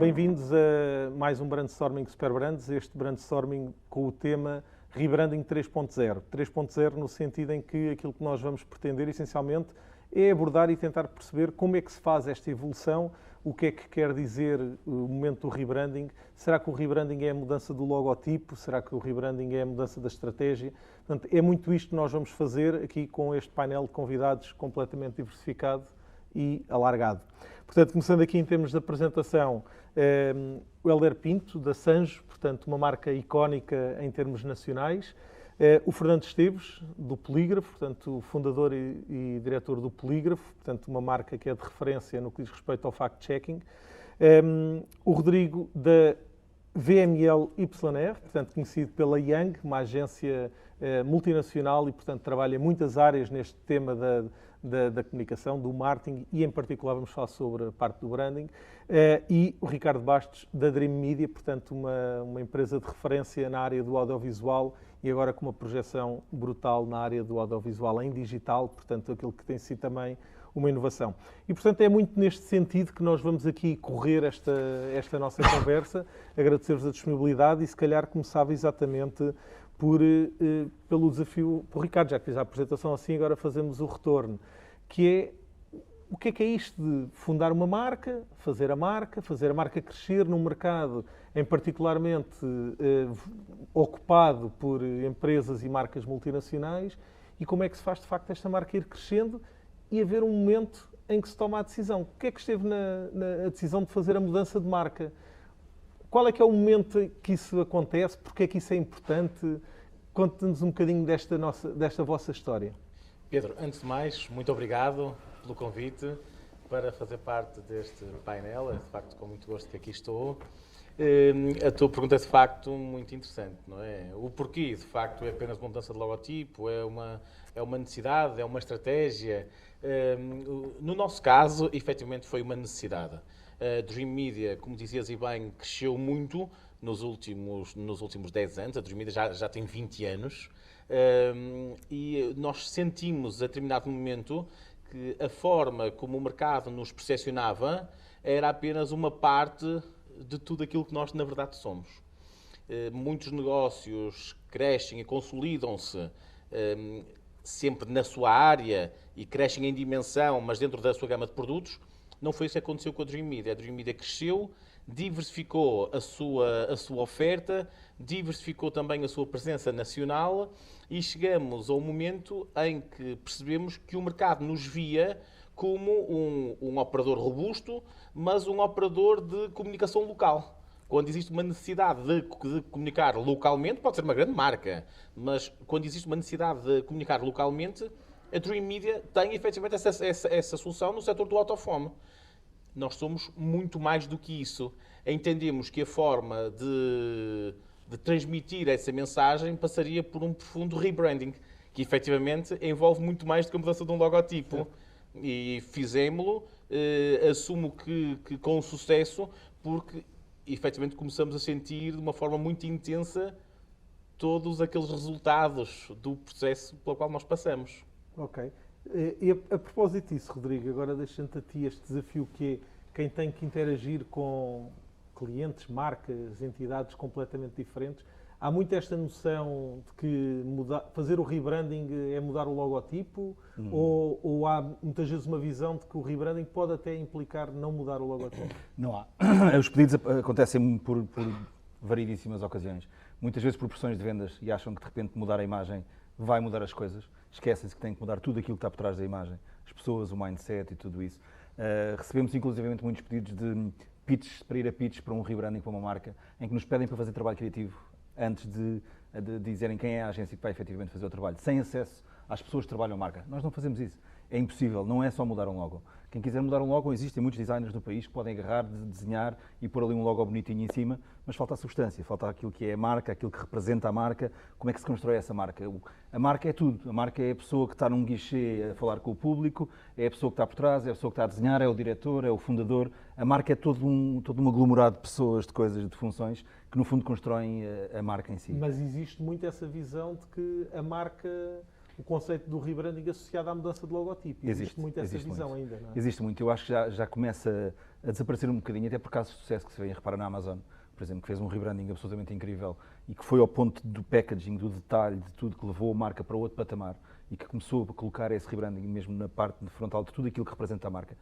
Bem-vindos a mais um Brandstorming Superbrands, este Brandstorming com o tema Rebranding 3.0. 3.0 no sentido em que aquilo que nós vamos pretender, essencialmente, é abordar e tentar perceber como é que se faz esta evolução, o que é que quer dizer o momento do rebranding. Será que o rebranding é a mudança do logotipo? Será que o rebranding é a mudança da estratégia? Portanto, é muito isto que nós vamos fazer aqui com este painel de convidados completamente diversificado e alargado. Portanto, começando aqui em termos de apresentação, o Hélder Pinto, da Sanjo, portanto, uma marca icónica em termos nacionais. O Fernando Esteves, do Polígrafo, portanto, fundador e diretor do Polígrafo, portanto, uma marca que é de referência no que diz respeito ao fact-checking. O Rodrigo, da VML YR, portanto, conhecido pela Young, uma agência multinacional e, portanto, trabalha em muitas áreas neste tema da comunicação, do marketing e, em particular, vamos falar sobre a parte do branding. E o Ricardo Bastos, da Dream Media, portanto, uma empresa de referência na área do audiovisual e agora com uma projeção brutal na área do audiovisual em digital, portanto, aquilo que tem sido também uma inovação. E, portanto, é muito neste sentido que nós vamos aqui correr esta nossa conversa, agradecer-vos a disponibilidade e, se calhar, começava exatamente pelo desafio, por Ricardo, já que fiz a apresentação assim, agora fazemos o retorno, que é o que é isto de fundar uma marca, fazer a marca crescer num mercado em particularmente ocupado por empresas e marcas multinacionais, e como é que se faz de facto esta marca ir crescendo e haver um momento em que se toma a decisão. O que é que esteve na decisão de fazer a mudança de marca? Qual é que é o momento que isso acontece? Porque é que isso é importante? Conte-nos um bocadinho desta vossa história. Pedro, antes de mais, muito obrigado pelo convite para fazer parte deste painel. É de facto com muito gosto que aqui estou. A tua pergunta é de facto muito interessante, não é? O porquê, de facto, é apenas uma mudança de logotipo, é uma necessidade, é uma estratégia. No nosso caso, efetivamente, foi uma necessidade. A Dream Media, como dizias e bem, cresceu muito nos últimos 10 anos. A Dream Media já tem 20 anos. E nós sentimos, a determinado momento, que a forma como o mercado nos percepcionava era apenas uma parte de tudo aquilo que nós, na verdade, somos. Muitos negócios crescem e consolidam-se sempre na sua área e crescem em dimensão, mas dentro da sua gama de produtos. Não foi isso que aconteceu com a Dream Media. A Dream Media cresceu, diversificou a sua oferta, diversificou também a sua presença nacional e chegamos a um momento em que percebemos que o mercado nos via como um operador robusto, mas um operador de comunicação local. Quando existe uma necessidade de comunicar localmente, pode ser uma grande marca, mas quando existe uma necessidade de comunicar localmente, a Dream Media tem efetivamente essa solução no setor do out-of-home. Nós somos muito mais do que isso. Entendemos que a forma de transmitir essa mensagem passaria por um profundo rebranding, que efetivamente envolve muito mais do que a mudança de um logotipo. Sim. E fizemos-lo, assumo que com sucesso, porque efetivamente começamos a sentir de uma forma muito intensa todos aqueles resultados do processo pelo qual nós passamos. Ok. E a propósito disso, Rodrigo, agora deixando-te a ti este desafio que é quem tem que interagir com clientes, marcas, entidades completamente diferentes. Há muito esta noção de que fazer o rebranding é mudar o logotipo ou há muitas vezes uma visão de que o rebranding pode até implicar não mudar o logotipo? Não há. Os pedidos acontecem por variedíssimas ocasiões. Muitas vezes por pressões de vendas e acham que de repente mudar a imagem vai mudar as coisas. Esquecem-se que tem que mudar tudo aquilo que está por trás da imagem. As pessoas, o mindset e tudo isso. Recebemos inclusivamente muitos pedidos de pitches, para ir a pitches para um rebranding para uma marca, em que nos pedem para fazer trabalho criativo antes de dizerem quem é a agência que vai efetivamente fazer o trabalho, sem acesso às pessoas que trabalham a marca. Nós não fazemos isso. É impossível, não é só mudar um logo. Quem quiser mudar um logo, existem muitos designers no país que podem agarrar, desenhar e pôr ali um logo bonitinho em cima, mas falta a substância, falta aquilo que é a marca, aquilo que representa a marca, como é que se constrói essa marca. A marca é tudo. A marca é a pessoa que está num guichê a falar com o público, é a pessoa que está por trás, é a pessoa que está a desenhar, é o diretor, é o fundador. A marca é todo um aglomerado de pessoas, de coisas, de funções, que no fundo constroem a marca em si. Mas existe muito essa visão de que a marca o conceito do rebranding associado à mudança de logotipo. Existe muito essa visão muito. ainda, não é? Existe muito. Eu acho que já começa a desaparecer um bocadinho, até por causa do sucesso que se vê, repara na Amazon, por exemplo, que fez um rebranding absolutamente incrível e que foi ao ponto do packaging, do detalhe, de tudo, que levou a marca para outro patamar e que começou a colocar esse rebranding mesmo na parte frontal de tudo aquilo que representa a marca.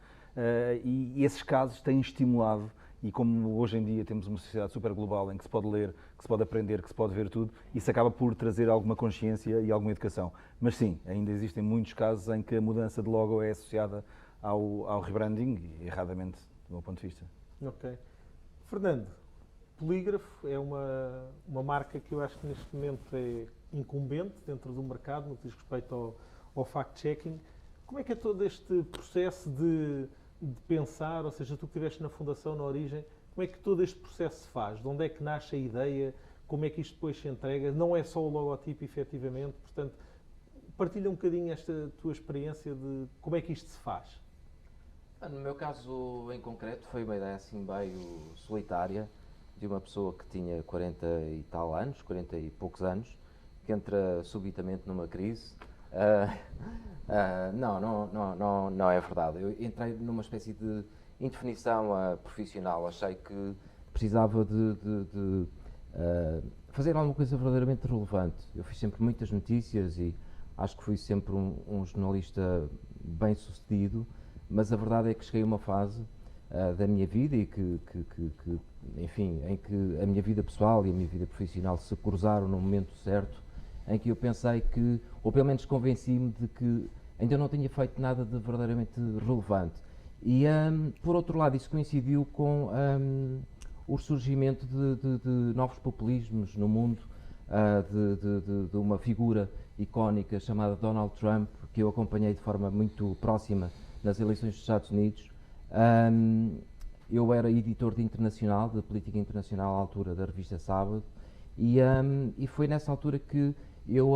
E esses casos têm estimulado, e como hoje em dia temos uma sociedade super global em que se pode ler, que se pode aprender, que se pode ver tudo, isso acaba por trazer alguma consciência e alguma educação. Mas sim, ainda existem muitos casos em que a mudança de logo é associada ao rebranding, e erradamente, do meu ponto de vista. Ok. Fernando, Polígrafo é uma marca que eu acho que neste momento é incumbente dentro do mercado no que diz respeito ao fact-checking. Como é que é todo este processo de pensar, ou seja, tu que estiveste na fundação, na origem, como é que todo este processo se faz? De onde é que nasce a ideia? Como é que isto depois se entrega? Não é só o logotipo, efetivamente, portanto, partilha um bocadinho esta tua experiência de como é que isto se faz. No meu caso em concreto foi uma ideia assim meio solitária de uma pessoa que tinha 40 e tal anos, 40 e poucos anos, que entra subitamente numa crise. Não é verdade. Eu entrei numa espécie de indefinição profissional. Achei que precisava de fazer alguma coisa verdadeiramente relevante. Eu fiz sempre muitas notícias e acho que fui sempre um jornalista bem sucedido, mas a verdade é que cheguei a uma fase da minha vida e enfim, em que a minha vida pessoal e a minha vida profissional se cruzaram no momento certo, em que eu pensei que, ou pelo menos convenci-me de que ainda não tinha feito nada de verdadeiramente relevante. E, por outro lado, isso coincidiu com o surgimento de novos populismos no mundo, de uma figura icónica chamada Donald Trump, que eu acompanhei de forma muito próxima nas eleições dos Estados Unidos. Eu era editor de internacional, de política internacional à altura da revista Sábado, e foi nessa altura que eu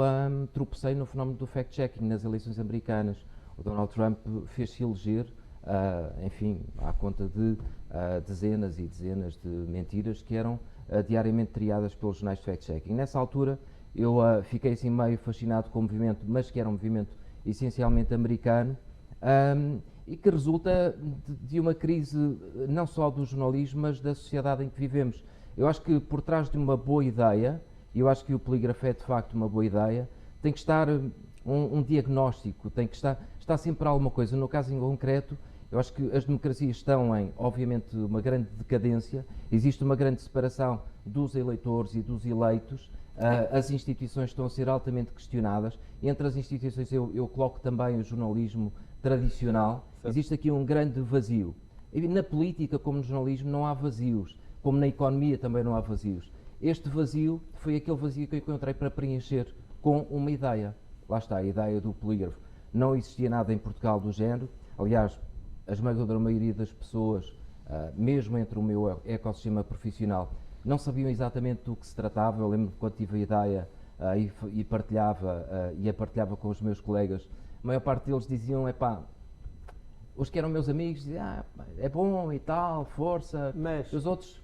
tropecei no fenómeno do fact-checking nas eleições americanas. O Donald Trump fez-se eleger, enfim, à conta de dezenas e dezenas de mentiras que eram diariamente triadas pelos jornais de fact-checking. Nessa altura eu fiquei assim meio fascinado com o movimento, mas que era um movimento essencialmente americano, e que resulta de uma crise não só do jornalismo, mas da sociedade em que vivemos. Eu acho que por trás de uma boa ideia, e eu acho que o polígrafo é de facto uma boa ideia, tem que estar um diagnóstico, tem que estar sempre alguma coisa. No caso em concreto, eu acho que as democracias estão em, obviamente, uma grande decadência, existe uma grande separação dos eleitores e dos eleitos, as instituições estão a ser altamente questionadas, entre as instituições eu coloco também o jornalismo tradicional. Certo. Existe aqui um grande vazio. E na política, como no jornalismo, não há vazios, como na economia também não há vazios. Este vazio foi aquele vazio que eu encontrei para preencher com uma ideia. Lá está, a ideia do polígrafo. Não existia nada em Portugal do género. Aliás, a esmagadora maioria das pessoas, mesmo entre o meu ecossistema profissional, não sabiam exatamente do que se tratava. Eu lembro-me quando tive a ideia e a partilhava com os meus colegas, a maior parte deles diziam, os que eram meus amigos diziam, é bom e tal, força, mas os outros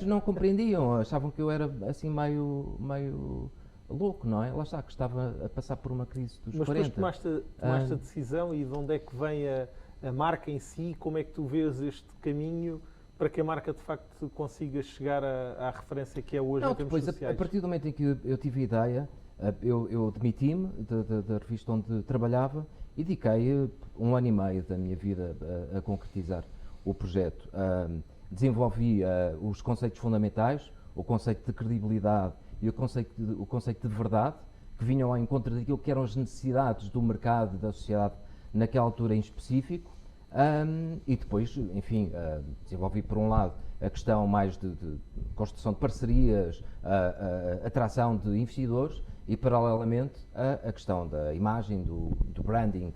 não compreendiam, achavam que eu era assim meio louco, não é? Lá está, que estava a passar por uma crise dos 40. Mas depois tomaste a decisão, e de onde é que vem a marca em si? Como é que tu vês este caminho para que a marca de facto consiga chegar à referência que é hoje em termos sociais? A partir do momento em que eu tive a ideia, eu demiti-me da revista onde trabalhava e dediquei 1 ano e meio da minha vida a concretizar o projeto. Desenvolvi os conceitos fundamentais, o conceito de credibilidade e o conceito de verdade, que vinham ao encontro daquilo que eram as necessidades do mercado e da sociedade naquela altura em específico. E depois, enfim, desenvolvi por um lado a questão mais de construção de parcerias, atração de investidores e, paralelamente, a questão da imagem, do branding,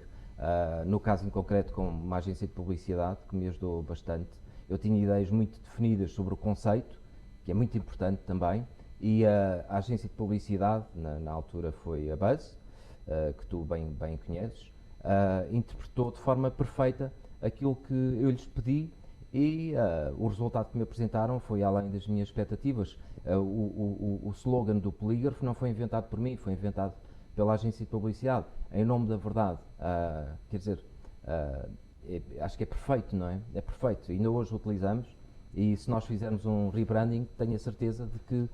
no caso em concreto com uma agência de publicidade que me ajudou bastante. Eu tinha ideias muito definidas sobre o conceito, que é muito importante também, e a agência de publicidade, na altura foi a Buzz, que tu bem conheces, interpretou de forma perfeita aquilo que eu lhes pedi, e o resultado que me apresentaram foi além das minhas expectativas. O slogan do polígrafo não foi inventado por mim, foi inventado pela agência de publicidade, em nome da verdade, quer dizer, acho que é perfeito, não é? É perfeito. Ainda hoje o utilizamos e se nós fizermos um rebranding, tenho a certeza de que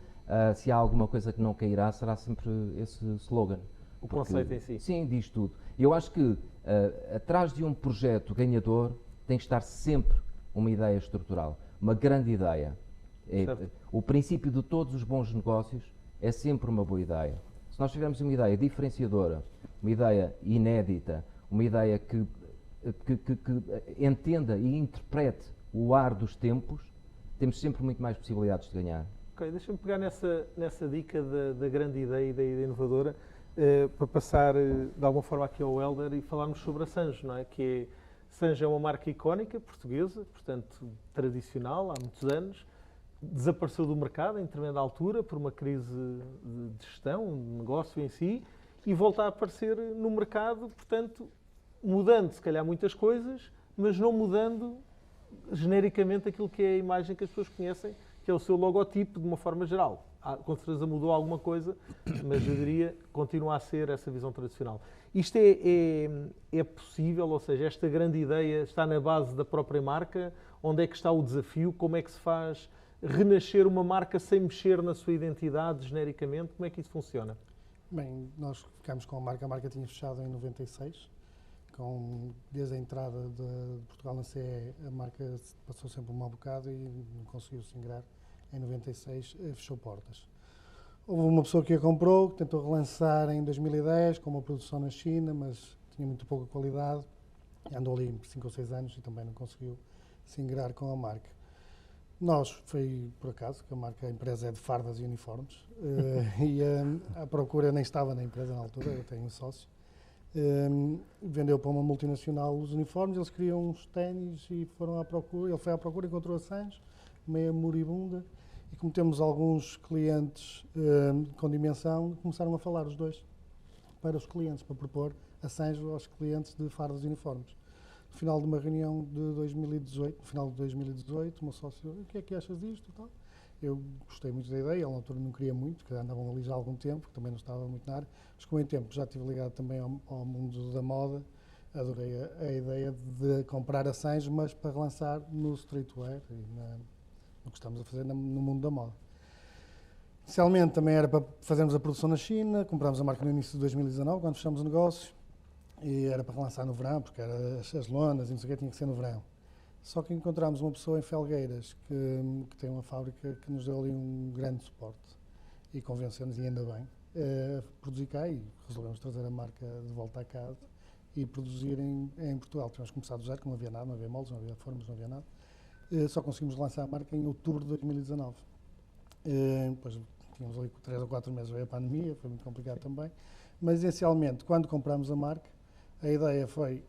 se há alguma coisa que não cairá, será sempre esse slogan. O conceito em si. Sim, diz tudo. Eu acho que atrás de um projeto ganhador tem que estar sempre uma ideia estrutural, uma grande ideia. O princípio de todos os bons negócios é sempre uma boa ideia. Se nós tivermos uma ideia diferenciadora, uma ideia inédita, uma ideia que entenda e interprete o ar dos tempos, temos sempre muito mais possibilidades de ganhar. Ok, deixa-me pegar nessa dica da grande ideia e da ideia inovadora para passar de alguma forma aqui ao Hélder e falarmos sobre a Sanjo, não é? Sanjo é uma marca icónica portuguesa, portanto tradicional, há muitos anos, desapareceu do mercado em tremenda altura por uma crise de gestão, de negócio em si, e volta a aparecer no mercado, portanto, mudando se calhar muitas coisas, mas não mudando genericamente aquilo que é a imagem que as pessoas conhecem, que é o seu logotipo de uma forma geral. Com certeza mudou alguma coisa, mas eu diria que continua a ser essa visão tradicional. Isto é possível, ou seja, esta grande ideia está na base da própria marca? Onde é que está o desafio? Como é que se faz renascer uma marca sem mexer na sua identidade genericamente? Como é que isso funciona? Bem, nós ficámos com a marca tinha fechado em 96, desde a entrada de Portugal na CE, a marca passou sempre um mau bocado e não conseguiu se ingrar. Em 96 fechou portas. Houve uma pessoa que a comprou, que tentou relançar em 2010 com uma produção na China, mas tinha muito pouca qualidade. Andou ali 5 ou 6 anos e também não conseguiu se ingrar com a marca. Foi por acaso, que a empresa é de fardas e uniformes, e a procura nem estava na empresa na altura, eu tenho um sócio. Vendeu para uma multinacional os uniformes, eles queriam uns ténis e foram à procura, ele foi à procura, encontrou a Sanjo, meia moribunda, e como temos alguns clientes com dimensão, começaram a falar os dois para os clientes, para propor a Sanjo aos clientes de fardas e uniformes. No final de uma reunião de 2018, no final de 2018, o meu sócio, o que é que achas disto e tal? Eu gostei muito da ideia, ele na altura não queria muito, porque andavam ali já há algum tempo, também não estava muito na área, mas com o tempo já estive ligado também ao mundo da moda, adorei a ideia de comprar a Sanjo, mas para relançar no streetwear e no que estamos a fazer no mundo da moda. Inicialmente também era para fazermos a produção na China, comprámos a marca no início de 2019, quando fechamos o negócio, e era para relançar no verão, porque era as lonas e não sei o que, tinha que ser no verão. Só que encontramos uma pessoa em Felgueiras que tem uma fábrica que nos deu ali um grande suporte e convenceu-nos, e ainda bem, a produzir cá, e resolvemos trazer a marca de volta a casa e produzir em Portugal. Tivemos começado do zero, que não havia nada, não havia moldes, não havia formas, não havia nada. Só conseguimos lançar a marca em outubro de 2019. Depois tínhamos ali 3 ou 4 meses, veio a pandemia, foi muito complicado também. Mas, essencialmente, quando compramos a marca, a ideia foi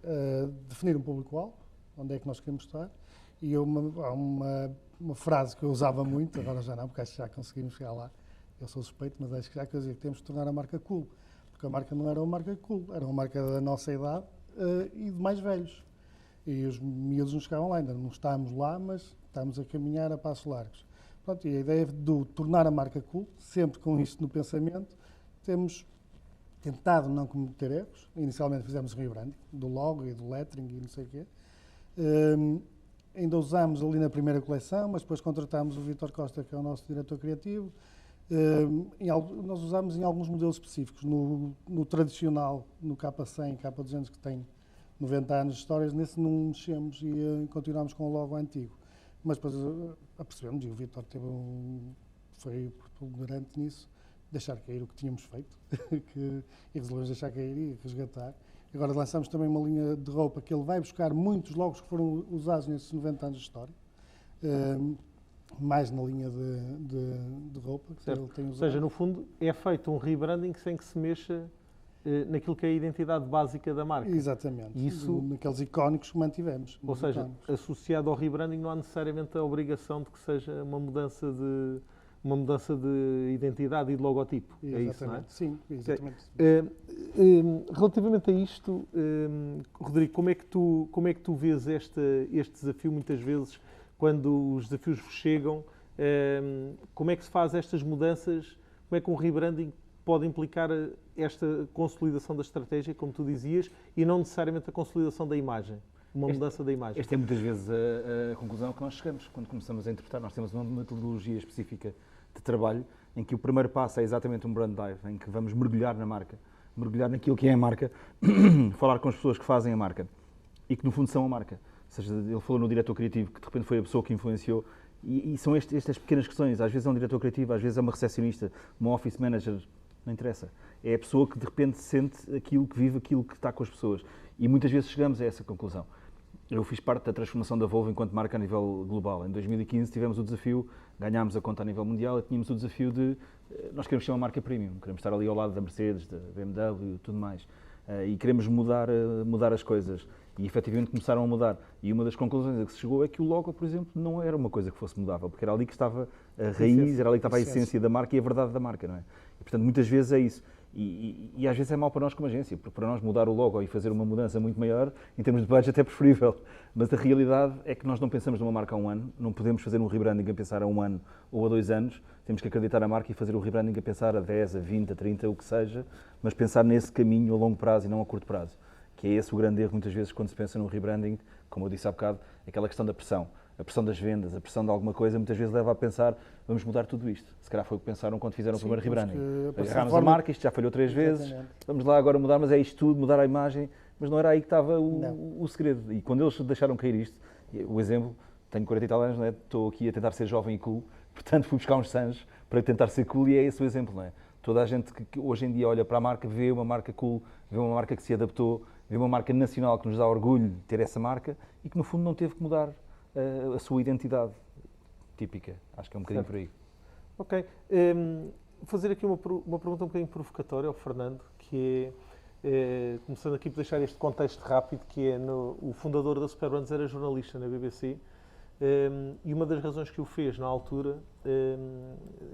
definir um público-alvo, onde é que nós queremos estar, e há uma frase que eu usava muito, agora já não, porque acho que já conseguimos chegar lá, eu sou suspeito, mas acho que já quer dizer que temos de tornar a marca cool, porque a marca não era uma marca cool, era uma marca da nossa idade e de mais velhos. E os miúdos não chegavam lá, ainda não estamos lá, mas estamos a caminhar a passos largos. Pronto, e a ideia de tornar a marca cool, sempre com isto no pensamento, temos tentado não cometer erros. Inicialmente fizemos rebranding do logo e do lettering e não sei o quê. Ainda usámos ali na primeira coleção, mas depois contratámos o Vítor Costa, que é o nosso diretor criativo. Nós usámos em alguns modelos específicos. No tradicional, no K100, K200, que tem 90 anos de histórias, nesse não mexemos e continuámos com o logo antigo. Mas depois apercebemos, e o Vítor foi preponderante nisso, deixar cair o que tínhamos feito e resolvemos deixar cair e resgatar. Agora lançamos também uma linha de roupa que ele vai buscar muitos logos que foram usados nesses 90 anos de história, mais na linha de roupa que ele tem usado. Ou seja, no fundo, é feito um rebranding sem que se mexa naquilo que é a identidade básica da marca. Exatamente, isso, naqueles icónicos que mantivemos. Ou seja, associado ao rebranding não há necessariamente a obrigação de que seja uma mudança de identidade e de logotipo. Exatamente. É isso, não é? Sim, exatamente. Relativamente a isto, Rodrigo, como é que tu vês este desafio muitas vezes quando os desafios vos chegam? Como é que se faz estas mudanças? Como é que um rebranding pode implicar esta consolidação da estratégia, como tu dizias, e não necessariamente a consolidação da imagem, uma mudança da imagem. Esta é muitas vezes a conclusão que nós chegamos quando começamos a interpretar. Nós temos uma metodologia específica de trabalho em que o primeiro passo é exatamente um brand dive, em que vamos mergulhar na marca, mergulhar naquilo que é a marca, falar com as pessoas que fazem a marca e que no fundo são a marca. Ou seja, ele falou no diretor criativo, que de repente foi a pessoa que influenciou, e são estas pequenas questões. Às vezes é um diretor criativo, às vezes é uma recepcionista, uma office manager, não interessa. É a pessoa que de repente sente aquilo, que vive aquilo, que está com as pessoas. E muitas vezes chegamos a essa conclusão. Eu fiz parte da transformação da Volvo enquanto marca a nível global. Em 2015 tivemos o desafio, ganhámos a conta a nível mundial e tínhamos o desafio de, nós queremos ser uma marca premium, queremos estar ali ao lado da Mercedes, da BMW e tudo mais. E queremos mudar as coisas. E efetivamente começaram a mudar. E uma das conclusões a que se chegou é que o logo, por exemplo, não era uma coisa que fosse mudável, porque era ali que estava a raiz, era ali que estava a essência da marca e a verdade da marca, não é? E, portanto, muitas vezes é isso. E às vezes é mau para nós como agência, porque para nós mudar o logo e fazer uma mudança muito maior, em termos de budget, é preferível. Mas a realidade é que nós não pensamos numa marca há um ano, não podemos fazer um rebranding a pensar a um ano ou a 2 anos, temos que acreditar na marca e fazer o rebranding a pensar a 10, a 20, a 30, o que seja, mas pensar nesse caminho a longo prazo e não a curto prazo. Que é esse o grande erro, muitas vezes, quando se pensa no rebranding, como eu disse há bocado, aquela questão da pressão. A pressão das vendas, a pressão de alguma coisa, muitas vezes leva a pensar, vamos mudar tudo isto. Se calhar foi o que pensaram quando fizeram o primeiro rebranding. Agarrámos a marca, isto já falhou 3 vezes, vamos lá agora mudar, mas é isto tudo, mudar a imagem, mas não era aí que estava o segredo. E quando eles deixaram cair isto, o exemplo, tenho 40 e tal anos, não é? Estou aqui a tentar ser jovem e cool, portanto fui buscar uns Sans para tentar ser cool e é esse o exemplo, não é? Toda a gente que hoje em dia olha para a marca, vê uma marca cool, vê uma marca que se adaptou, vê uma marca nacional que nos dá orgulho de ter essa marca e que no fundo não teve que mudar a sua identidade típica. Acho que é um bocadinho por aí. Ok. Fazer aqui uma pergunta um bocadinho provocatória ao Fernando, que é, começando aqui por deixar este contexto rápido, que é o fundador da Superbrands era jornalista na BBC, e uma das razões que o fez na altura,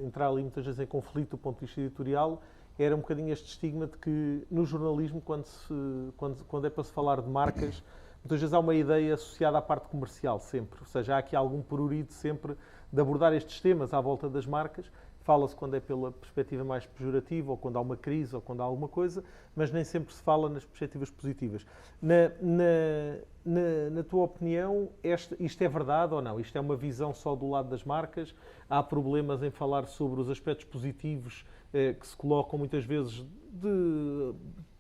entrar ali muitas vezes em conflito do ponto de vista editorial, era um bocadinho este estigma de que no jornalismo, quando é para se falar de marcas, muitas vezes há uma ideia associada à parte comercial, sempre. Ou seja, há aqui algum prurido sempre de abordar estes temas à volta das marcas. Fala-se quando é pela perspectiva mais pejorativa, ou quando há uma crise, ou quando há alguma coisa, mas nem sempre se fala nas perspectivas positivas. Na tua opinião, isto é verdade ou não? Isto é uma visão só do lado das marcas? Há problemas em falar sobre os aspectos positivos que se colocam muitas vezes de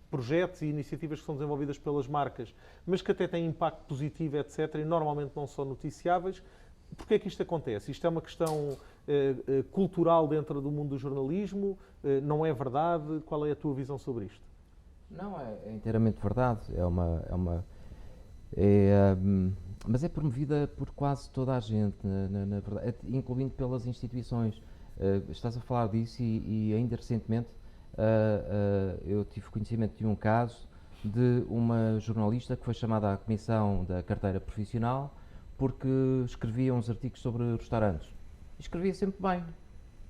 projetos e iniciativas que são desenvolvidas pelas marcas, mas que até têm impacto positivo, etc., e normalmente não são noticiáveis. Porquê é que isto acontece? Isto é uma questão cultural dentro do mundo do jornalismo? Não é verdade? Qual é a tua visão sobre isto? Não, é inteiramente verdade. Mas é promovida por quase toda a gente, na verdade, incluindo pelas instituições. Estás a falar disso e ainda recentemente eu tive conhecimento de um caso de uma jornalista que foi chamada à comissão da carteira profissional porque escrevia uns artigos sobre restaurantes. E escrevia sempre bem.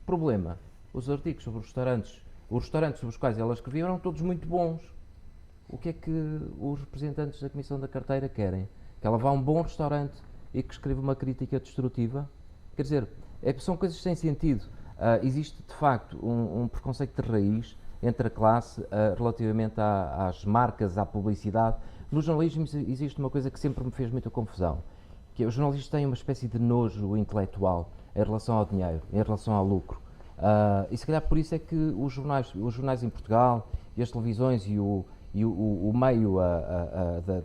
Problema, os artigos sobre os restaurantes sobre os quais ela escrevia eram todos muito bons. O que é que os representantes da comissão da carteira querem? Que ela vá a um bom restaurante e que escreva uma crítica destrutiva? Quer dizer, são coisas sem sentido. Existe, de facto, um preconceito de raiz entre a classe relativamente às marcas, à publicidade. No jornalismo existe uma coisa que sempre me fez muita confusão, que os jornalistas têm uma espécie de nojo intelectual em relação ao dinheiro, em relação ao lucro. E se calhar por isso é que os jornais em Portugal e as televisões e o meio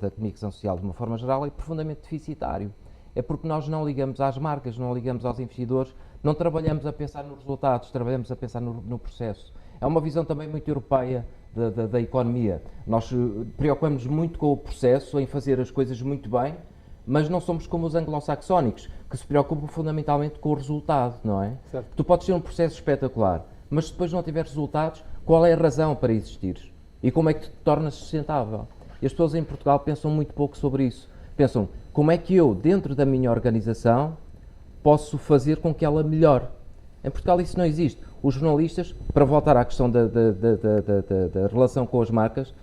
da comunicação social de uma forma geral é profundamente deficitário. É porque nós não ligamos às marcas, não ligamos aos investidores, não trabalhamos a pensar nos resultados, trabalhamos a pensar no processo. É uma visão também muito europeia da economia. Nós preocupamos muito com o processo, em fazer as coisas muito bem, mas não somos como os anglo-saxónicos, que se preocupam fundamentalmente com o resultado, não é? Certo. Tu podes ter um processo espetacular, mas se depois não tiver resultados, qual é a razão para existires? E como é que te tornas sustentável? E as pessoas em Portugal pensam muito pouco sobre isso. Pensam, como é que eu, dentro da minha organização, posso fazer com que ela melhore? Em Portugal isso não existe. Os jornalistas, para voltar à questão da relação com as marcas,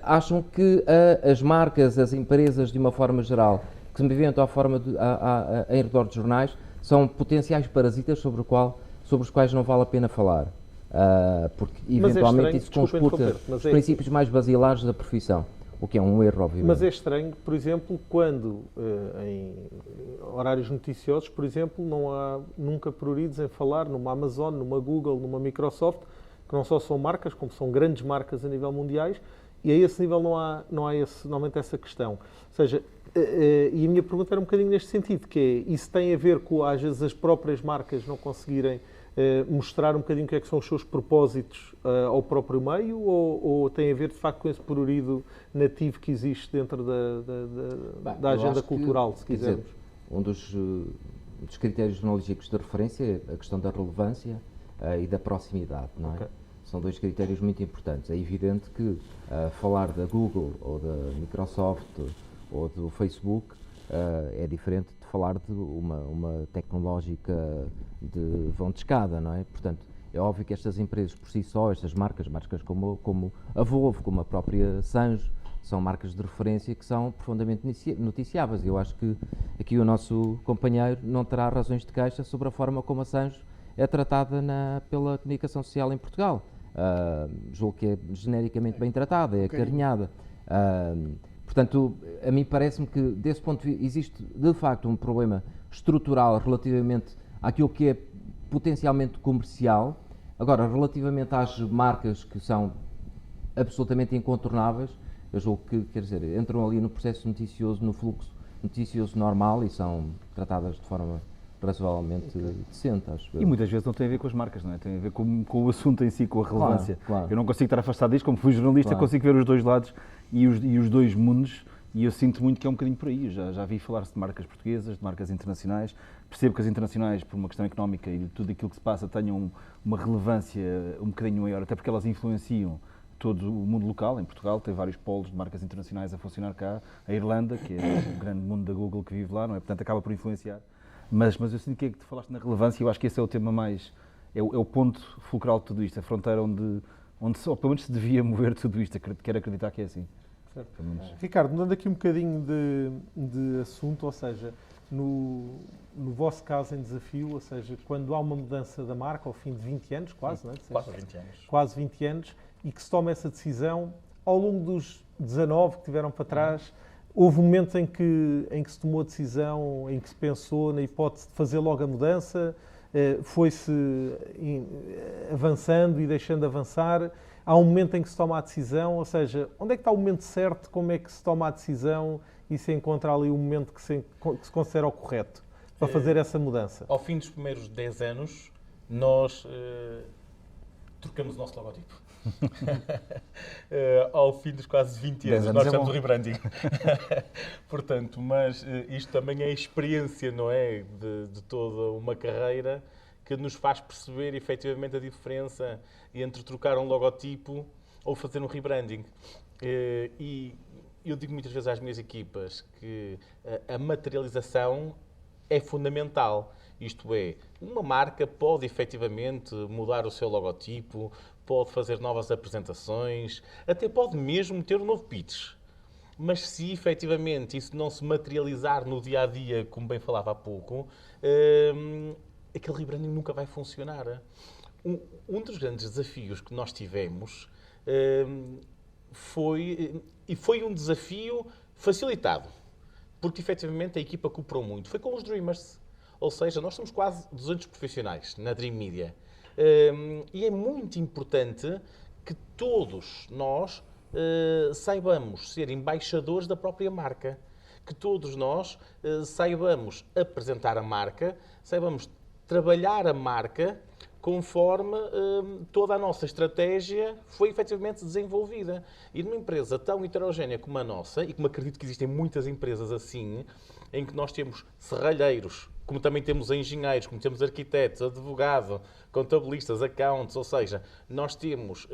acham que as marcas, as empresas de uma forma geral, que se movimentam em redor de jornais, são potenciais parasitas sobre os quais não vale a pena falar. porque Mas é eventualmente estranho, isso desculpa conspurta interromper, mas os é- princípios mais basilares da profissão, o que é um erro, obviamente. Mas é estranho, por exemplo, quando em horários noticiosos, por exemplo, não há nunca pruridos em falar numa Amazon, numa Google, numa Microsoft, que não só são marcas, como são grandes marcas a nível mundiais, e a esse nível não há normalmente essa questão. Ou seja, e a minha pergunta era um bocadinho neste sentido, que é, isso tem a ver com, às vezes, as próprias marcas não conseguirem mostrar um bocadinho o que é que são os seus propósitos ao próprio meio, ou tem a ver, de facto, com esse prurido nativo que existe dentro da Eu agenda acho que, cultural, se quer dizer, quisermos? um dos critérios jornalísticos de referência é a questão da relevância e da proximidade, não é? Ok. São dois critérios muito importantes. É evidente que falar da Google ou da Microsoft ou do Facebook é diferente de falar de uma tecnológica de vão de escada, não é? Portanto, é óbvio que estas empresas por si só, estas marcas como a Volvo, como a própria Sanjo, são marcas de referência que são profundamente noticiáveis. Eu acho que aqui o nosso companheiro não terá razões de queixa sobre a forma como a Sanjo é tratada pela comunicação social em Portugal. Julgo que é genericamente bem tratada, é acarinhada. Portanto, a mim parece-me que, desse ponto de vista, existe de facto um problema estrutural relativamente àquilo que é potencialmente comercial. Agora, relativamente às marcas que são absolutamente incontornáveis, eu julgo que, quer dizer, entram ali no processo noticioso, no fluxo noticioso normal e são tratadas de forma razoavelmente decente, acho eu. E muitas vezes não tem a ver com as marcas, não é? Tem a ver com o assunto em si, com a relevância. Claro. Eu não consigo estar afastado disto, como fui jornalista, Claro. consigo ver os dois lados e os dois mundos, e eu sinto muito que é um bocadinho por aí. Eu já vi falar-se de marcas portuguesas, de marcas internacionais, percebo que as internacionais, por uma questão económica e de tudo aquilo que se passa, tenham uma relevância um bocadinho maior, até porque elas influenciam todo o mundo local. Em Portugal tem vários polos de marcas internacionais a funcionar cá, a Irlanda, que é o grande mundo da Google que vive lá, não é? Portanto, acaba por influenciar. Mas eu sinto que tu falaste na relevância e eu acho que esse é o tema mais, é o ponto fulcral de tudo isto, a fronteira onde só, pelo menos se devia mover tudo isto, quero acreditar que é assim. Certo. Pelo menos. Ricardo, mudando aqui um bocadinho de assunto, ou seja, no vosso caso em desafio, ou seja, quando há uma mudança da marca ao fim de 20 anos, quase, não é? Quase 20 anos. Quase 20 anos, e que se toma essa decisão, ao longo dos 19 que tiveram para trás, houve momentos em que se tomou a decisão, em que se pensou na hipótese de fazer logo a mudança, foi-se avançando e deixando avançar. Há um momento em que se toma a decisão, ou seja, onde é que está o momento certo, como é que se toma a decisão e se encontra ali o momento que se considera o correto para fazer essa mudança? Ao fim dos primeiros 10 anos, nós trocamos o nosso logotipo. Ao fim dos quase 20 anos, 10 anos nós é fizemos bom. o rebranding. Portanto, mas isto também é a experiência, não é? De toda uma carreira que nos faz perceber efetivamente a diferença entre trocar um logotipo ou fazer um rebranding. E eu digo muitas vezes às minhas equipas que a materialização é fundamental. Isto é, uma marca pode efetivamente mudar o seu logotipo, pode fazer novas apresentações, até pode mesmo ter um novo pitch. Mas se efetivamente isso não se materializar no dia a dia, como bem falava há pouco, aquele rebranding nunca vai funcionar. Um dos grandes desafios que nós tivemos foi um desafio facilitado, porque efetivamente a equipa cooperou muito. Foi com os Dreamers. Ou seja, nós somos quase 200 profissionais na Dream Media. E é muito importante que todos nós saibamos ser embaixadores da própria marca. Que todos nós saibamos apresentar a marca, saibamos trabalhar a marca conforme toda a nossa estratégia foi efetivamente desenvolvida. E numa empresa tão heterogénea como a nossa, e como acredito que existem muitas empresas assim, em que nós temos serralheiros, como também temos engenheiros, como temos arquitetos, advogado, contabilistas, accountants, ou seja, nós temos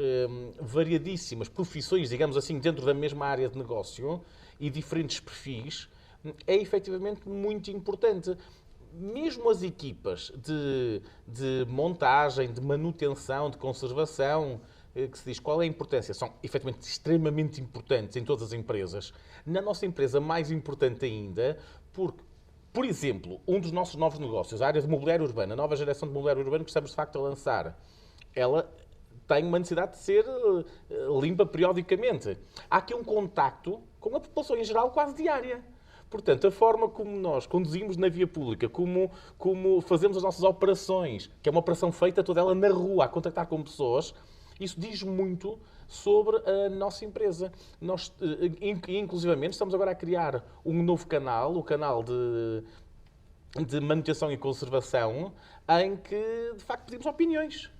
variadíssimas profissões, digamos assim, dentro da mesma área de negócio e diferentes perfis, é efetivamente muito importante. Mesmo as equipas de montagem, de manutenção, de conservação, que se diz qual é a importância, são efetivamente extremamente importantes em todas as empresas. Na nossa empresa, mais importante ainda, porque, por exemplo, um dos nossos novos negócios, a área de mobiliário urbano, a nova geração de mobiliário urbano que estamos de facto a lançar, ela tem uma necessidade de ser limpa periodicamente. Há aqui um contacto com a população em geral quase diária. Portanto, a forma como nós conduzimos na via pública, como fazemos as nossas operações, que é uma operação feita toda ela na rua, a contactar com pessoas, isso diz muito sobre a nossa empresa. Nós, inclusivamente, estamos agora a criar um novo canal, o canal de manutenção e conservação, em que, de facto, pedimos opiniões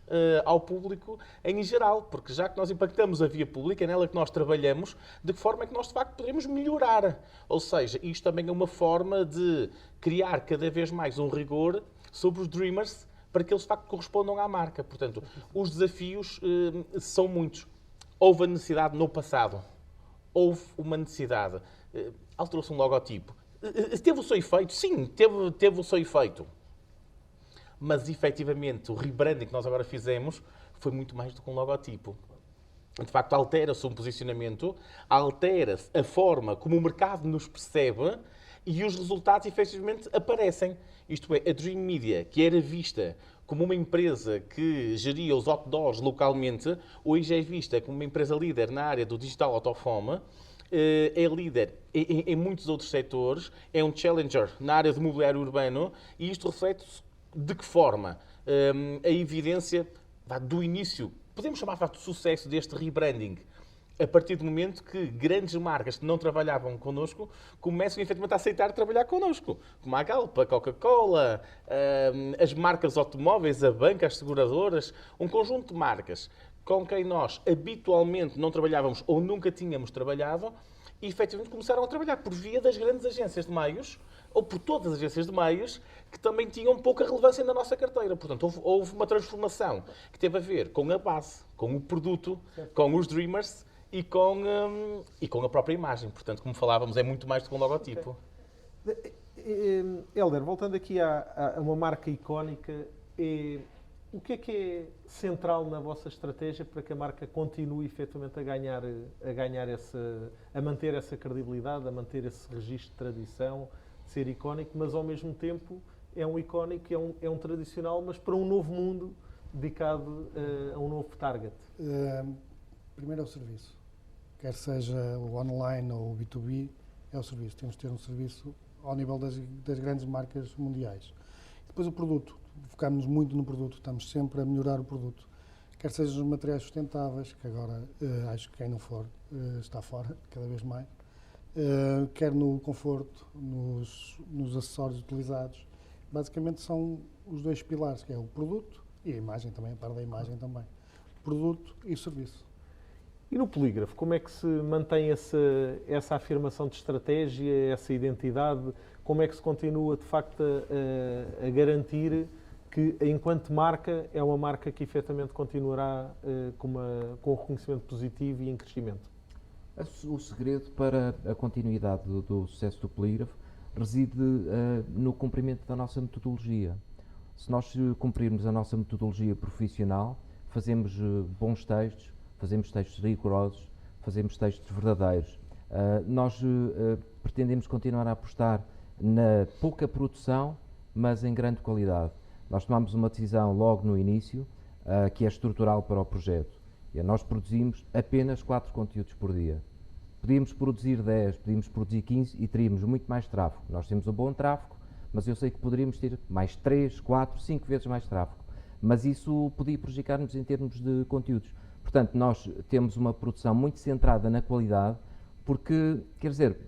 ao público em geral, porque já que nós impactamos a via pública, é nela que nós trabalhamos, de que forma é que nós, de facto, podemos melhorar. Ou seja, isto também é uma forma de criar cada vez mais um rigor sobre os Dreamers, para que eles, de facto, correspondam à marca. Portanto, os desafios são muitos. Houve a necessidade no passado, houve uma necessidade, alterou-se um logotipo. Teve o seu efeito? Sim, teve o seu efeito. Mas, efetivamente, o rebranding que nós agora fizemos foi muito mais do que um logotipo. De facto, altera-se um posicionamento, altera-se a forma como o mercado nos percebe e os resultados, efetivamente, aparecem. Isto é, a Dream Media, que era vista como uma empresa que geria os outdoors localmente, hoje é vista como uma empresa líder na área do digital out of home, é líder em muitos outros setores, é um challenger na área do mobiliário urbano e isto reflete de que forma a evidência do início, podemos chamar de sucesso deste rebranding, a partir do momento que grandes marcas que não trabalhavam connosco começam efetivamente a aceitar trabalhar connosco, como a Galp, a Coca-Cola, as marcas automóveis, a banca, as seguradoras, um conjunto de marcas com quem nós habitualmente não trabalhávamos ou nunca tínhamos trabalhado e efetivamente começaram a trabalhar por via das grandes agências de meios ou por todas as agências de meios que também tinham pouca relevância na nossa carteira. Portanto, houve uma transformação que teve a ver com a base, com o produto, com os Dreamers e com a própria imagem. Portanto, como falávamos, é muito mais do que um logotipo. Okay. Hélder, voltando aqui a uma marca icónica, o que é central na vossa estratégia para que a marca continue efetivamente a manter essa credibilidade, a manter esse registro de tradição, de ser icónico, mas ao mesmo tempo é um icónico, é um tradicional, mas para um novo mundo dedicado a um novo target? Primeiro é o serviço. Quer seja o online ou o B2B, é o serviço. Temos de ter um serviço ao nível das grandes marcas mundiais. Depois o produto. Focamos muito no produto, estamos sempre a melhorar o produto. Quer seja nos materiais sustentáveis, que agora acho que quem não for está fora, cada vez mais. Quer no conforto, nos acessórios utilizados. Basicamente são os dois pilares, que é o produto e a imagem também, a parte da imagem também. Produto e serviço. E no polígrafo, como é que se mantém essa afirmação de estratégia, essa identidade? Como é que se continua, de facto, a garantir que, enquanto marca, é uma marca que efetivamente continuará com um reconhecimento positivo e em crescimento? O segredo para a continuidade do sucesso do polígrafo reside no cumprimento da nossa metodologia. Se nós cumprirmos a nossa metodologia profissional, fazemos bons textos, fazemos textos rigorosos, fazemos textos verdadeiros. Nós pretendemos continuar a apostar na pouca produção, mas em grande qualidade. Nós tomamos uma decisão logo no início, que é estrutural para o projeto. Nós produzimos apenas 4 conteúdos por dia. Podíamos produzir 10, podíamos produzir 15 e teríamos muito mais tráfego. Nós temos um bom tráfego, mas eu sei que poderíamos ter mais 3, 4, 5 vezes mais tráfego. Mas isso podia prejudicar-nos em termos de conteúdos. Portanto, nós temos uma produção muito centrada na qualidade, porque, quer dizer,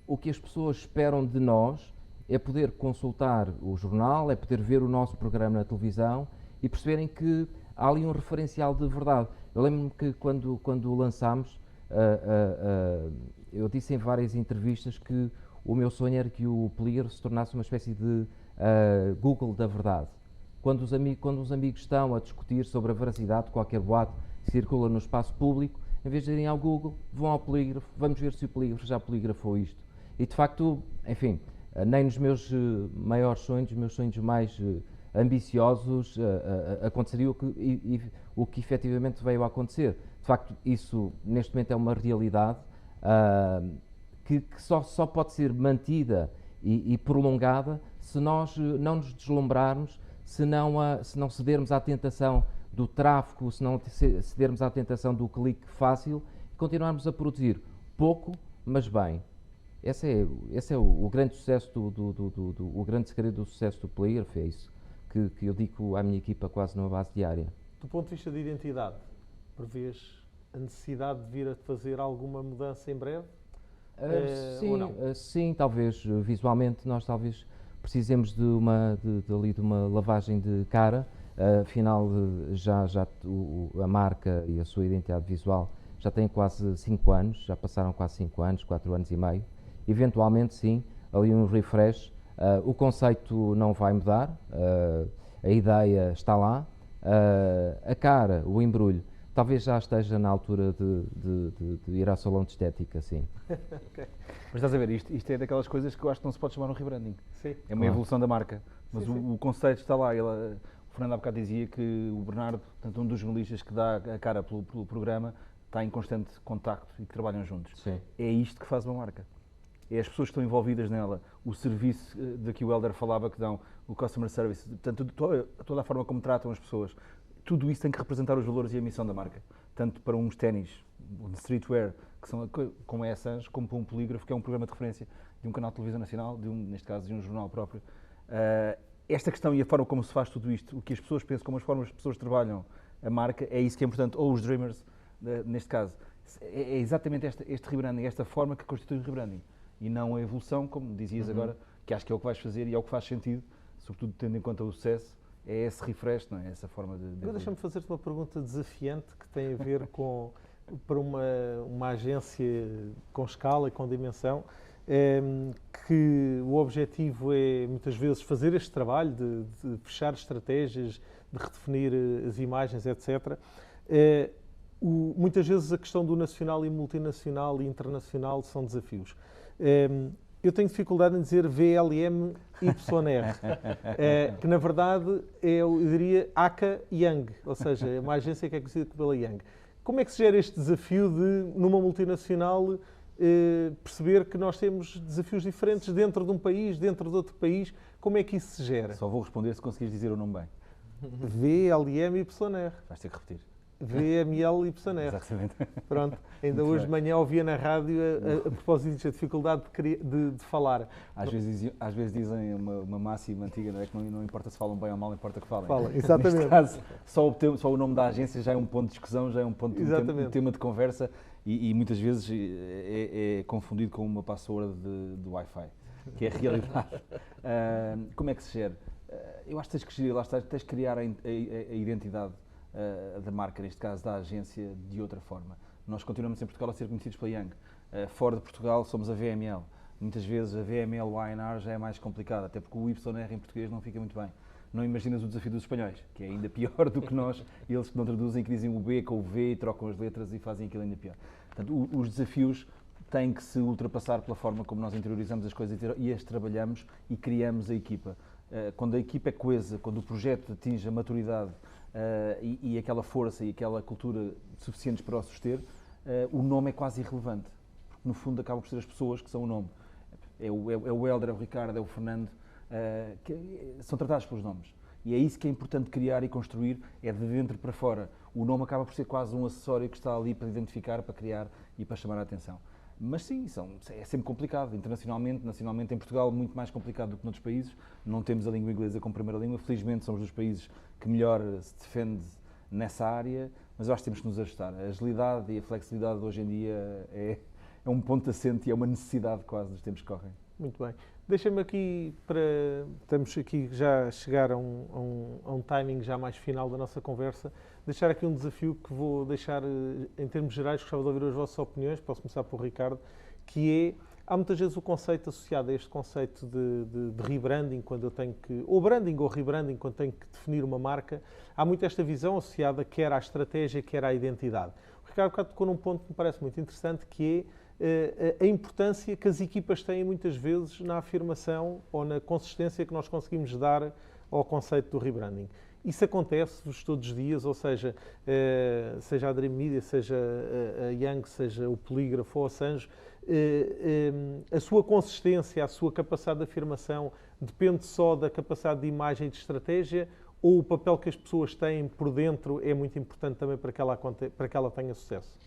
o que as pessoas esperam de nós é poder consultar o jornal, é poder ver o nosso programa na televisão e perceberem que há ali um referencial de verdade. Eu lembro-me que quando lançámos, eu disse em várias entrevistas que o meu sonho era que o polígrafo se tornasse uma espécie de Google da verdade. Quando os amigos estão a discutir sobre a veracidade de qualquer boato que circula no espaço público, em vez de irem ao Google, vão ao polígrafo, vamos ver se o polígrafo já poligrafou isto. E de facto, enfim, nem nos meus maiores sonhos, meus sonhos mais ambiciosos, aconteceria o que efetivamente veio a acontecer. De facto, isso neste momento é uma realidade que só pode ser mantida e prolongada se nós não nos deslumbrarmos, se não cedermos à tentação do tráfego, se não cedermos à tentação do clique fácil e continuarmos a produzir pouco, mas bem. Esse é o grande sucesso o grande segredo do sucesso do Polygraph, é isso que eu digo à minha equipa quase numa base diária. Do ponto de vista de identidade, prevês a necessidade de vir a fazer alguma mudança em breve? Sim, ou não? Sim, talvez visualmente nós talvez precisemos de uma lavagem de cara. Afinal, a marca e a sua identidade visual já têm quase 5 anos, já passaram quase 5 anos, 4 anos e meio. Eventualmente, sim, ali um refresh. O conceito não vai mudar, a ideia está lá, a cara, o embrulho, talvez já esteja na altura de ir ao salão de estética, sim. Okay. Mas estás a ver, isto é daquelas coisas que eu acho que não se pode chamar um rebranding. Sim. É uma evolução da marca, mas Sim, sim. o conceito está lá. O Fernando há bocado dizia que o Bernardo, portanto, um dos jornalistas que dá a cara pelo programa, está em constante contacto e que trabalham juntos. Sim. É isto que faz uma marca. É as pessoas que estão envolvidas nela, o serviço de que o Helder falava que dão, o customer service, portanto, toda a forma como tratam as pessoas. Tudo isso tem que representar os valores e a missão da marca. Tanto para uns ténis, um streetwear, que são, como é a Sans, como para um Polígrafo, que é um programa de referência de um canal de televisão nacional, neste caso de um jornal próprio. Esta questão e a forma como se faz tudo isto, o que as pessoas pensam, como as formas as pessoas trabalham a marca, é isso que é importante, ou os Dreamers, neste caso. É exatamente este rebranding, esta forma que constitui o rebranding. E não a evolução, como dizias agora, que acho que é o que vais fazer e é o que faz sentido, sobretudo tendo em conta o sucesso, é esse refresh, não é? Essa forma de Agora deixa-me fazer-te uma pergunta desafiante que tem a ver para uma agência com escala e com dimensão, que o objetivo é muitas vezes fazer este trabalho de fechar estratégias, de redefinir as imagens, etc. Muitas vezes a questão do nacional e multinacional e internacional são desafios. Eu tenho dificuldade em dizer VLM YR, que na verdade é, eu diria, Aka Young, ou seja, é uma agência que é conhecida pela Young. Como é que se gera este desafio de, numa multinacional, perceber que nós temos desafios diferentes dentro de um país, dentro de outro país? Como é que isso se gera? Só vou responder se conseguires dizer o nome bem. VLM YR. Vais ter que repetir. VML YR. Exatamente. Pronto, ainda Muito hoje bem. de manhã ouvia na rádio a propósito disto, a dificuldade de falar. Às vezes dizem uma máxima antiga, não é? Que não importa se falam bem ou mal, importa que falem. Fala, exatamente. Neste caso, só o nome da agência já é um ponto de discussão, já é um ponto um tema de conversa e muitas vezes é confundido com uma password de Wi-Fi, que é a realidade. Como é que se gera? Eu acho que tens que gerir, lá está, tens que criar a identidade da marca, neste caso da agência, de outra forma. Nós continuamos em Portugal a ser conhecidos pela Young. Fora de Portugal somos a VML. Muitas vezes a VML YNR já é mais complicada, até porque o YR em português não fica muito bem. Não imaginas o desafio dos espanhóis, que é ainda pior do que nós, eles que não traduzem, que dizem o B com o V e trocam as letras e fazem aquilo ainda pior. Portanto, os desafios têm que se ultrapassar pela forma como nós interiorizamos as coisas e as trabalhamos e criamos a equipa. Quando a equipa é coesa, quando o projeto atinge a maturidade e aquela força e aquela cultura suficientes para o suster, o nome é quase irrelevante, porque no fundo acabam por ser as pessoas que são o nome. É o Helder, é o Ricardo, é o Fernando, que são tratados pelos nomes. E é isso que é importante criar e construir, é de dentro para fora. O nome acaba por ser quase um acessório que está ali para identificar, para criar e para chamar a atenção. Mas sim, é sempre complicado, internacionalmente, nacionalmente, em Portugal muito mais complicado do que noutros países. Não temos a língua inglesa como primeira língua, felizmente somos dos países que melhor se defende nessa área, mas eu acho que temos que nos ajustar. A agilidade e a flexibilidade de hoje em dia é um ponto assente e é uma necessidade quase dos tempos que correm. Muito bem. Deixa-me aqui, estamos aqui já a chegar a um timing já mais final da nossa conversa, deixar aqui um desafio que vou deixar, em termos gerais, gostava de ouvir as vossas opiniões, posso começar por Ricardo, que é, há muitas vezes o conceito associado a este conceito de rebranding, quando eu tenho que, ou branding ou rebranding, quando tenho que definir uma marca, há muito esta visão associada quer à estratégia, quer à identidade. O Ricardo tocou num ponto que me parece muito interessante, que é a importância que as equipas têm muitas vezes na afirmação ou na consistência que nós conseguimos dar ao conceito do rebranding. Isso acontece-vos todos os dias, ou seja, seja a Dream Media, seja a Young, seja o Polígrafo ou a Sanjo, a sua consistência, a sua capacidade de afirmação depende só da capacidade de imagem e de estratégia ou o papel que as pessoas têm por dentro é muito importante também para que ela tenha sucesso?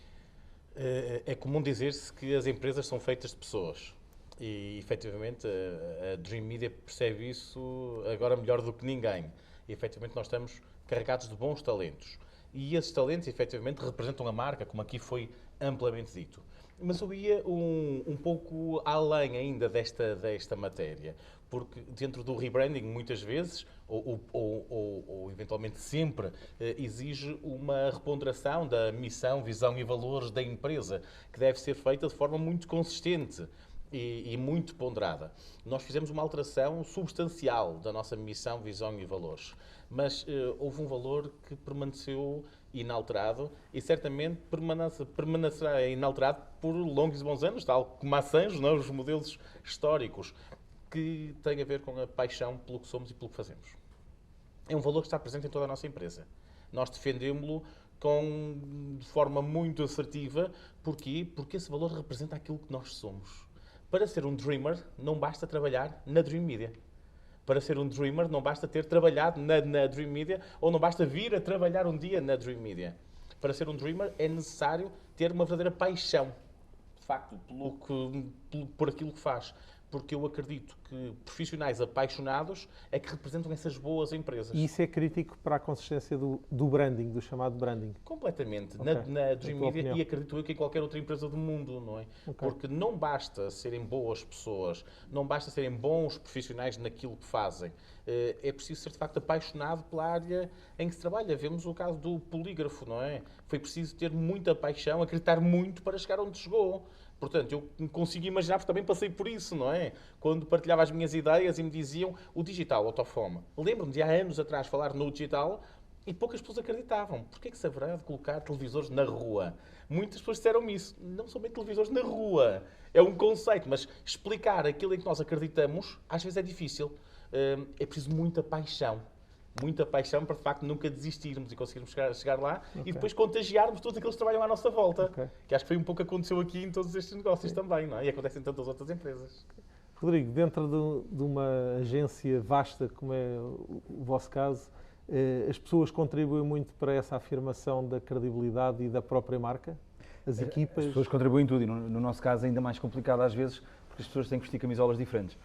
É comum dizer-se que as empresas são feitas de pessoas. E, efetivamente, a Dream Media percebe isso agora melhor do que ninguém. E, efetivamente, nós estamos carregados de bons talentos. E esses talentos, efetivamente, representam a marca, como aqui foi amplamente dito. Mas eu ia um pouco além ainda desta matéria, porque dentro do rebranding, muitas vezes, ou eventualmente sempre, exige uma reponderação da missão, visão e valores da empresa, que deve ser feita de forma muito consistente e muito ponderada. Nós fizemos uma alteração substancial da nossa missão, visão e valores, mas houve um valor que permaneceu inalterado e certamente permanecerá inalterado por longos e bons anos, tal como a Sanjo, não? Os modelos históricos, que têm a ver com a paixão pelo que somos e pelo que fazemos. É um valor que está presente em toda a nossa empresa. Nós defendemos-lo de forma muito assertiva. Porquê? Porque esse valor representa aquilo que nós somos. Para ser um dreamer, não basta trabalhar na Dream Media. Para ser um dreamer, não basta ter trabalhado na Dream Media ou não basta vir a trabalhar um dia na Dream Media. Para ser um dreamer, é necessário ter uma verdadeira paixão, de facto, por aquilo que faz. Porque eu acredito que profissionais apaixonados é que representam essas boas empresas. E isso é crítico para a consistência do branding, do chamado branding? Completamente. Okay. Na Dream Media opinião. e acredito eu que em qualquer outra empresa do mundo, não é? Okay. Porque não basta serem boas pessoas, não basta serem bons profissionais naquilo que fazem. É preciso ser, de facto, apaixonado pela área em que se trabalha. Vemos o caso do polígrafo, não é? Foi preciso ter muita paixão, acreditar muito para chegar onde chegou. Portanto, eu consigo imaginar, porque também passei por isso, não é? Quando partilhava as minhas ideias e me diziam o digital, autofome. Lembro-me de há anos atrás falar no digital e poucas pessoas acreditavam. Porquê que se haverá de colocar televisores na rua? Muitas pessoas disseram-me isso. Não somente televisores na rua. É um conceito, mas explicar aquilo em que nós acreditamos às vezes é difícil. É preciso muita paixão. Muita paixão para, de facto, nunca desistirmos e conseguirmos chegar lá e depois contagiarmos todos aqueles que trabalham à nossa volta. Que acho que foi um pouco o que aconteceu aqui em todos estes negócios também, não é? E acontece em tantas outras empresas. Rodrigo, dentro de uma agência vasta, como é o vosso caso, as pessoas contribuem muito para essa afirmação da credibilidade e da própria marca? As equipas? As pessoas contribuem tudo e, no nosso caso, é ainda mais complicado às vezes, porque as pessoas têm que vestir camisolas diferentes.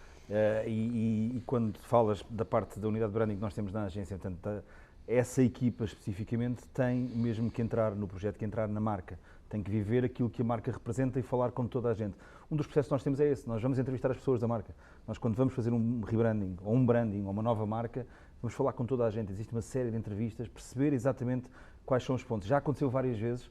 E quando falas da parte da unidade de branding que nós temos na agência, portanto, essa equipa especificamente tem mesmo que entrar no projeto, que entrar na marca. Tem que viver aquilo que a marca representa e falar com toda a gente. Um dos processos que nós temos é esse. Nós vamos entrevistar as pessoas da marca. Nós, quando vamos fazer um rebranding, ou um branding, ou uma nova marca, vamos falar com toda a gente. Existe uma série de entrevistas, perceber exatamente quais são os pontos. Já aconteceu várias vezes,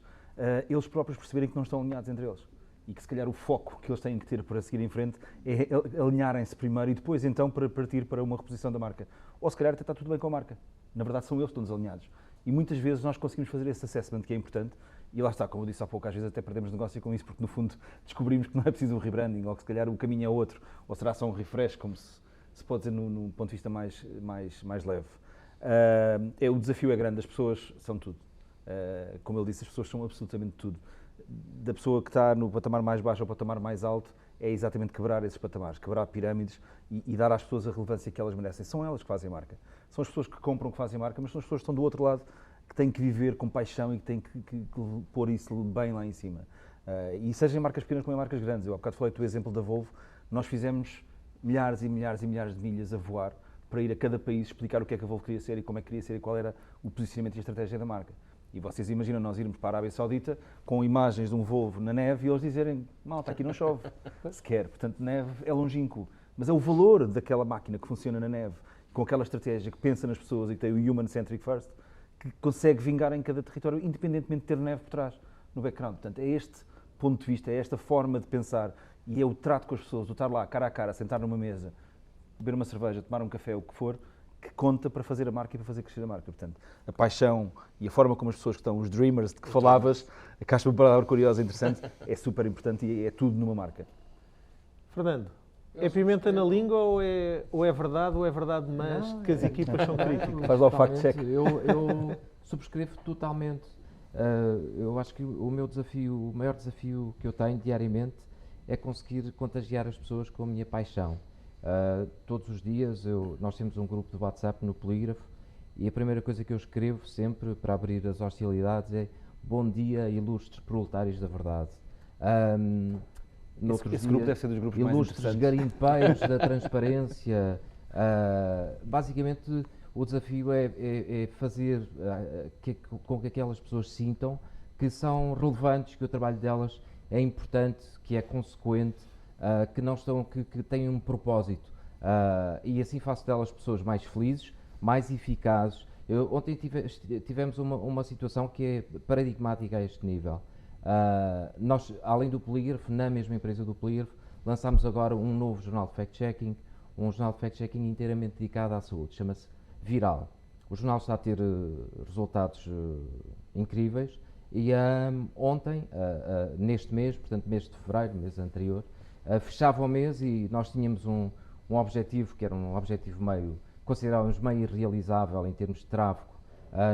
eles próprios perceberem que não estão alinhados entre eles. E que se calhar o foco que eles têm que ter para seguir em frente é alinharem-se primeiro e depois então para partir para uma reposição da marca. Ou se calhar até está tudo bem com a marca. Na verdade são eles que estão desalinhados. E muitas vezes nós conseguimos fazer esse assessment que é importante e lá está, como eu disse há pouco, às vezes até perdemos negócio com isso porque no fundo descobrimos que não é preciso um rebranding ou que se calhar o caminho é outro ou será só um refresh, como se pode dizer num ponto de vista mais leve. O desafio é grande, as pessoas são tudo. Como ele disse, as pessoas são absolutamente tudo. Da pessoa que está no patamar mais baixo ao patamar mais alto, é exatamente quebrar esses patamares, quebrar pirâmides e dar às pessoas a relevância que elas merecem. São elas que fazem marca. São as pessoas que compram que fazem marca, mas são as pessoas que estão do outro lado, que têm que viver com paixão e que têm que pôr isso bem lá em cima. E seja em marcas pequenas como em marcas grandes. Eu há bocado falei do exemplo da Volvo. Nós fizemos milhares e milhares e milhares de milhas a voar para ir a cada país explicar o que é que a Volvo queria ser e como é que queria ser e qual era o posicionamento e a estratégia da marca. E vocês imaginam nós irmos para a Arábia Saudita com imagens de um Volvo na neve e eles dizerem, malta, aqui não chove sequer. Portanto, neve é longínquo. Mas é o valor daquela máquina que funciona na neve, com aquela estratégia que pensa nas pessoas e que tem o human-centric first, que consegue vingar em cada território, independentemente de ter neve por trás, no background. Portanto, é este ponto de vista, é esta forma de pensar e é o trato com as pessoas, o estar lá, cara a cara, sentar numa mesa, beber uma cerveja, tomar um café, o que for, que conta para fazer a marca e para fazer crescer a marca. Portanto, a paixão e a forma como as pessoas que estão, os dreamers de que falavas, que acho uma palavra curiosa e interessante, é super importante e é tudo numa marca. Fernando, é pimenta na língua ou é verdade, mas que as equipas são críticas? Faz lá o fact-check. Eu subscrevo totalmente. Eu acho que o maior desafio que eu tenho diariamente é conseguir contagiar as pessoas com a minha paixão. Todos os dias nós temos um grupo de WhatsApp no Polígrafo e a primeira coisa que eu escrevo sempre para abrir as hostilidades é: bom dia, ilustres proletários da verdade. Esse grupo deve ser dos grupos mais ilustres interessantes. garimpeiros da transparência. Basicamente, o desafio é fazer com que aquelas pessoas sintam que são relevantes, que o trabalho delas é importante, que é consequente, que têm um propósito. E assim faço delas pessoas mais felizes, mais eficazes. Ontem tivemos uma situação que é paradigmática a este nível. Nós, além do Polígrafo, na mesma empresa do Polígrafo, lançámos agora um novo jornal de fact-checking, um jornal de fact-checking inteiramente dedicado à saúde, chama-se Viral. O jornal está a ter resultados incríveis e ontem, neste mês, portanto mês de fevereiro, mês anterior, fechava o mês e nós tínhamos um objetivo que era um objetivo considerávamos meio irrealizável em termos de tráfego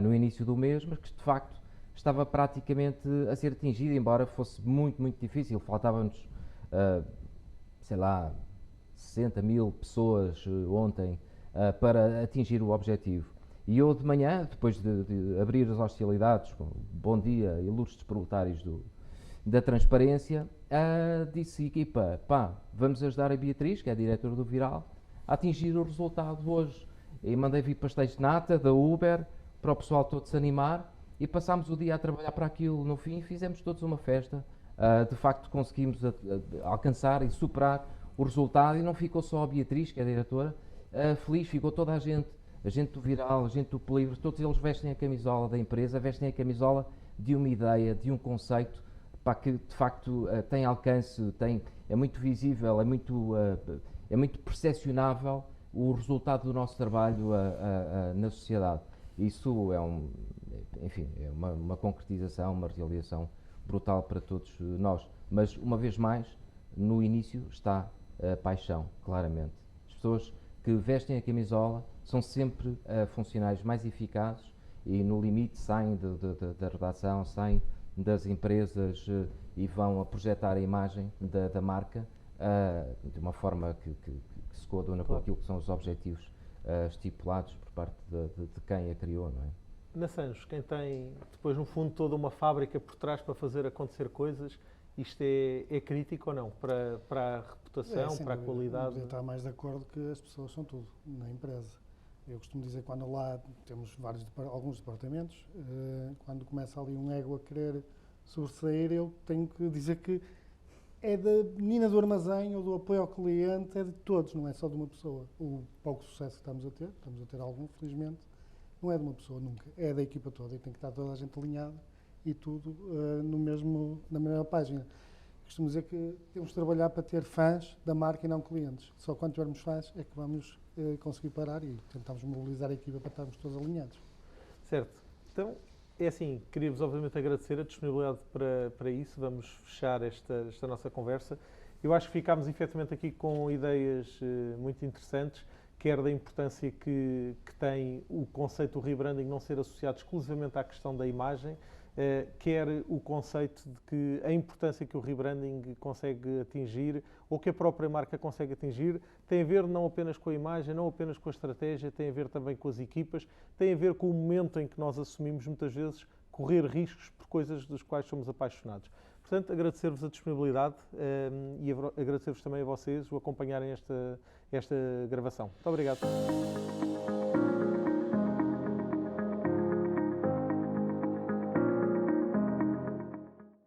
no início do mês, mas que de facto estava praticamente a ser atingido, embora fosse muito, muito difícil. Faltavam-nos, 60 mil pessoas ontem para atingir o objetivo. E eu de manhã, depois de abrir as hostilidades, com bom dia, ilustres proletários da transparência, disse equipa, vamos ajudar a Beatriz, que é a diretora do Viral, a atingir o resultado hoje. E mandei vir pastéis de nata da Uber para o pessoal todo se animar e passámos o dia a trabalhar para aquilo. No fim fizemos todos uma festa, de facto conseguimos alcançar e superar o resultado, e não ficou só a Beatriz, que é a diretora, feliz, ficou toda a gente do Viral, a gente do Polígrafo, todos eles vestem a camisola da empresa, vestem a camisola de uma ideia, de um conceito, que de facto tem alcance, é muito visível, é muito percepcionável o resultado do nosso trabalho na sociedade. Isso é uma concretização, uma realização brutal para todos nós. Mas, uma vez mais, no início está a paixão, claramente. As pessoas que vestem a camisola são sempre funcionários mais eficazes e, no limite, saem da redação, saem das empresas e vão a projetar a imagem da marca de uma forma que se coaduna com aquilo que são os objetivos estipulados por parte de quem a criou, não é? Na Sanjos, quem tem depois no fundo toda uma fábrica por trás para fazer acontecer coisas, isto é crítico ou não? Para a reputação, para a qualidade? Eu estou mais de acordo que as pessoas são tudo na empresa. Eu costumo dizer que quando lá temos alguns departamentos, quando começa ali um ego a querer sobressair, eu tenho que dizer que é da menina do armazém ou do apoio ao cliente, é de todos, não é só de uma pessoa. O pouco sucesso que estamos a ter algum, felizmente, não é de uma pessoa nunca, é da equipa toda e tem que estar toda a gente alinhada e tudo na mesma página. Costumo dizer que temos de trabalhar para ter fãs da marca e não clientes. Só quando tivermos fãs é que vamos conseguir parar e tentamos mobilizar a equipa para estarmos todos alinhados. Certo. Então, é assim, queria-vos obviamente agradecer a disponibilidade para isso. Vamos fechar esta nossa conversa. Eu acho que ficámos efetivamente aqui com ideias muito interessantes, quer da importância que tem o conceito do rebranding não ser associado exclusivamente à questão da imagem, quer o conceito de que a importância que o rebranding consegue atingir, ou que a própria marca consegue atingir, tem a ver não apenas com a imagem, não apenas com a estratégia, tem a ver também com as equipas, tem a ver com o momento em que nós assumimos muitas vezes correr riscos por coisas das quais somos apaixonados. Portanto, agradecer-vos a disponibilidade e agradecer-vos também a vocês o acompanharem esta gravação. Muito obrigado.